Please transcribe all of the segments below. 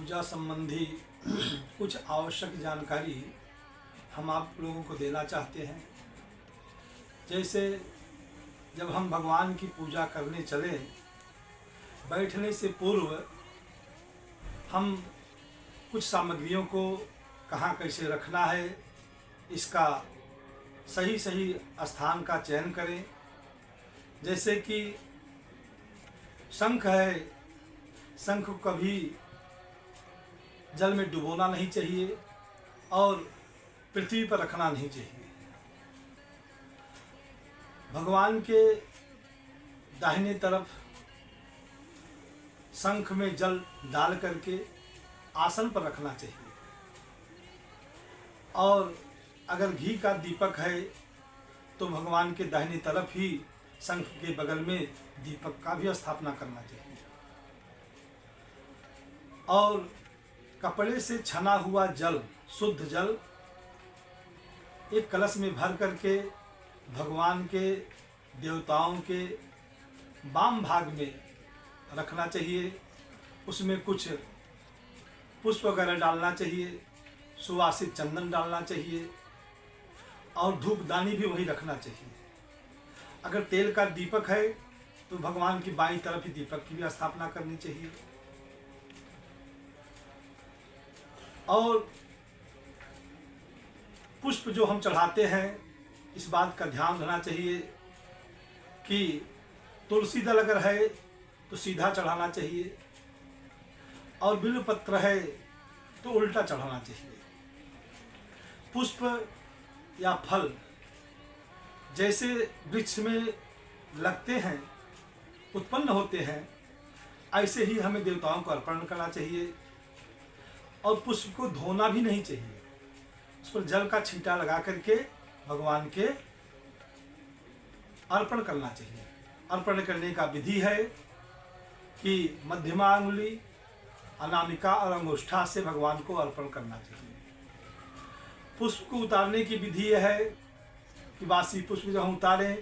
पूजा संबंधी कुछ आवश्यक जानकारी हम आप लोगों को देना चाहते हैं। जैसे जब हम भगवान की पूजा करने चले, बैठने से पूर्व हम कुछ सामग्रियों को कहाँ कैसे रखना है, इसका सही सही स्थान का चयन करें। जैसे कि शंख है, शंख को कभी जल में डुबोना नहीं चाहिए और पृथ्वी पर रखना नहीं चाहिए। भगवान के दाहिने तरफ शंख में जल डाल करके आसन पर रखना चाहिए। और अगर घी का दीपक है तो भगवान के दाहिनी तरफ ही शंख के बगल में दीपक का भी स्थापना करना चाहिए। और कपड़े से छना हुआ जल, शुद्ध जल एक कलश में भर करके भगवान के देवताओं के वाम भाग में रखना चाहिए। उसमें कुछ पुष्प वगैरह डालना चाहिए, सुवासित चंदन डालना चाहिए और धूपदानी भी वही रखना चाहिए। अगर तेल का दीपक है तो भगवान की बाईं तरफ ही दीपक की भी स्थापना करनी चाहिए। और पुष्प जो हम चढ़ाते हैं, इस बात का ध्यान रखना चाहिए कि तुलसी दल अगर है तो सीधा चढ़ाना चाहिए और बिल्व पत्र है तो उल्टा चढ़ाना चाहिए। पुष्प या फल जैसे वृक्ष में लगते हैं, उत्पन्न होते हैं, ऐसे ही हमें देवताओं को अर्पण करना चाहिए। और पुष्प को धोना भी नहीं चाहिए, उस पर जल का छींटा लगा करके भगवान के अर्पण करना चाहिए। अर्पण करने का विधि है कि मध्यमा अंगुली, अनामिका और अंगुष्ठा से भगवान को अर्पण करना चाहिए। पुष्प को उतारने की विधि यह है कि बासी पुष्प जब हम उतारें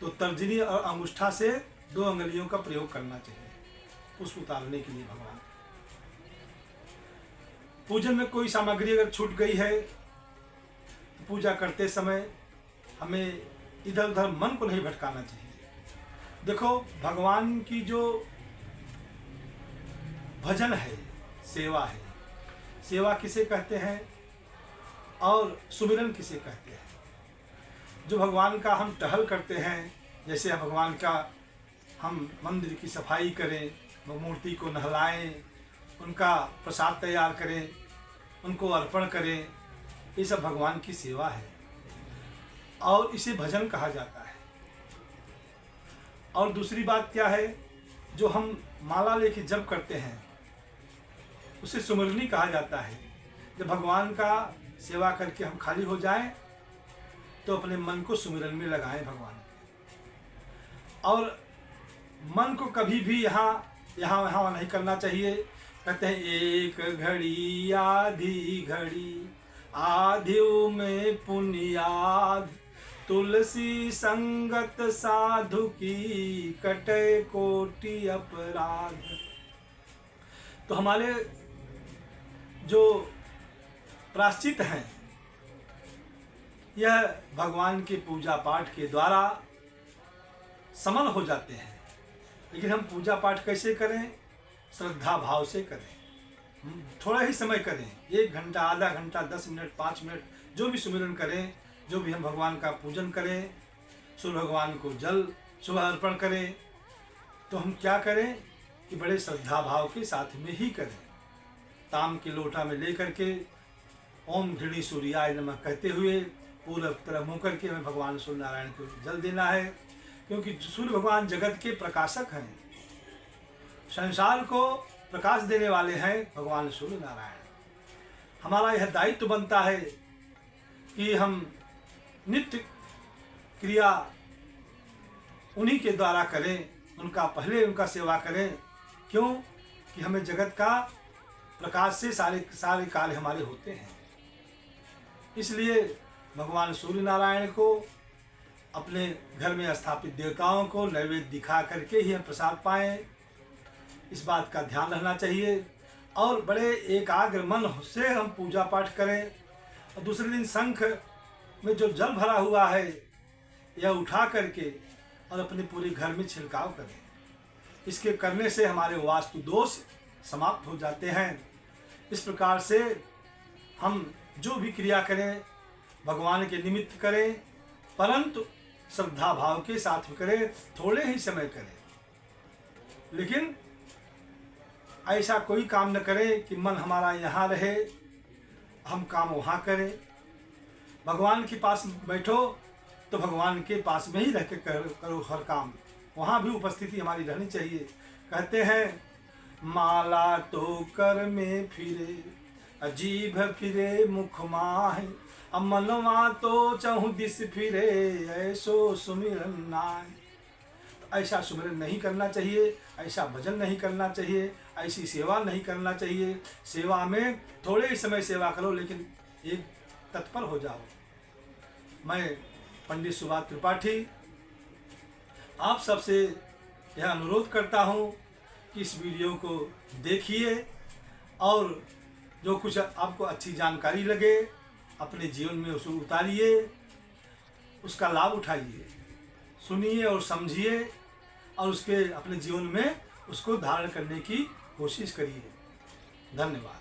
तो तर्जनी और अंगुष्ठा से 2 अंगुलियों का प्रयोग करना चाहिए पुष्प उतारने के लिए। भगवान पूजन में कोई सामग्री अगर छूट गई है तो पूजा करते समय हमें इधर उधर मन को नहीं भटकाना चाहिए। देखो, भगवान की जो भजन है, सेवा है, सेवा किसे कहते हैं और सुमिरन किसे कहते हैं। जो भगवान का हम टहल करते हैं, जैसे भगवान का हम मंदिर की सफाई करें, मूर्ति को नहलाएं, उनका प्रसाद तैयार करें, उनको अर्पण करें, ये सब भगवान की सेवा है और इसे भजन कहा जाता है। और दूसरी बात क्या है, जो हम माला लेके जप करते हैं उसे सुमिरनी कहा जाता है। जब भगवान का सेवा करके हम खाली हो जाएं तो अपने मन को सुमिरन में लगाएं भगवान के। और मन को कभी भी यहाँ वहाँ नहीं करना चाहिए। कहते हैं एक घड़ी आधी घड़ी, आधियों में पुण्याद, तुलसी संगत साधु की कटे कोटि अपराध। तो हमारे जो प्रायश्चित हैं यह भगवान के पूजा पाठ के द्वारा समन हो जाते हैं। लेकिन हम पूजा पाठ कैसे करें? श्रद्धा भाव से करें, थोड़ा ही समय करें, 1 घंटा, आधा घंटा, 10 मिनट, 5 मिनट, जो भी सुमिरन करें, जो भी हम भगवान का पूजन करें, सूर्य भगवान को जल सुबह अर्पण करें, तो हम क्या करें कि बड़े श्रद्धा भाव के साथ में ही करें। ताम के लोटा में ले करके ओम घृणी सूर्याय नमः कहते हुए पूरब तरफ मुँह करके हमें भगवान सूर्य नारायण को जल देना है। क्योंकि सूर्य भगवान जगत के प्रकाशक हैं, संसार को प्रकाश देने वाले हैं भगवान सूर्य नारायण। हमारा यह दायित्व बनता है कि हम नित्य क्रिया उन्हीं के द्वारा करें, उनका सेवा करें। क्यों? कि हमें जगत का प्रकाश से सारे कार्य हमारे होते हैं। इसलिए भगवान सूर्य नारायण को, अपने घर में स्थापित देवताओं को नैवेद्य दिखा करके ही हम प्रसाद पाएं, इस बात का ध्यान रखना चाहिए। और बड़े एकाग्र मन से हम पूजा पाठ करें। और दूसरे दिन शंख में जो जल भरा हुआ है यह उठा करके और अपने पूरे घर में छिड़काव करें। इसके करने से हमारे वास्तु दोष समाप्त हो जाते हैं। इस प्रकार से हम जो भी क्रिया करें भगवान के निमित्त करें, परंतु श्रद्धा भाव के साथ करें, थोड़े ही समय करें। लेकिन ऐसा कोई काम न करें कि मन हमारा यहाँ रहे, हम काम वहाँ करें। भगवान के पास बैठो तो भगवान के पास में ही रह के करो हर काम, वहाँ भी उपस्थिति हमारी रहनी चाहिए। कहते हैं माला तो कर में फिरे, अजीब फिरे मुख माहि, मनवा तो चहु दिस फिरे, ऐसो सुमिरन नाहि। ऐसा सुमिरन नहीं करना चाहिए, ऐसा भजन नहीं करना चाहिए, ऐसी सेवा नहीं करना चाहिए। सेवा में थोड़े ही समय सेवा करो, लेकिन एक तत्पर हो जाओ। मैं पंडित सुभाष त्रिपाठी आप सबसे यह अनुरोध करता हूँ कि इस वीडियो को देखिए और जो कुछ आपको अच्छी जानकारी लगे अपने जीवन में उसे उतारिए, उसका लाभ उठाइए, सुनिए और समझिए और उसके अपने जीवन में उसको धारण करने की कोशिश करिए। धन्यवाद।